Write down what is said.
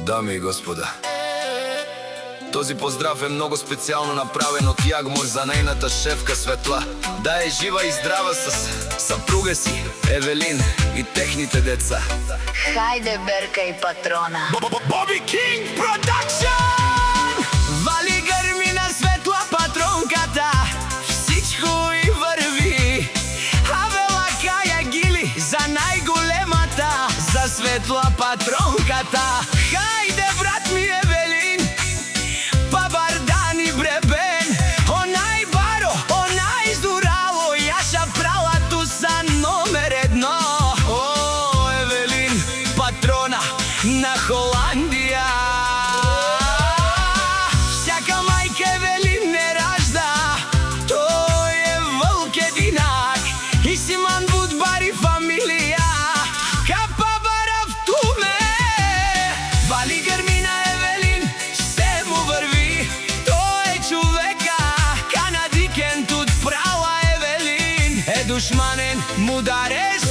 Дами и господа, този поздрав е много специално направен от Ягмур за нейната шефка Светла. Да е жива и здрава с съпруга си Евелин и техните деца. Хайде, Берка и Патрона. Боби Кинг Продакшън! Вали гърми на Светла патронката, всичко и върви. Авела Кая Гили за най-големата, за Светла патронката. Хайде, брат ми Евелин, пабардани бребен, онай баро, онай здурало, яша пралато са номер едно. О, Евелин, патрона на Холандия. Всяка майка Евелин не ражда, той е вълк единак и Симан Будбари фамилия. Капа бара в туме, вали гърми на Евелин, се му върви. Той е човека, канадикен тут права Евелин. Е душманен, му дареш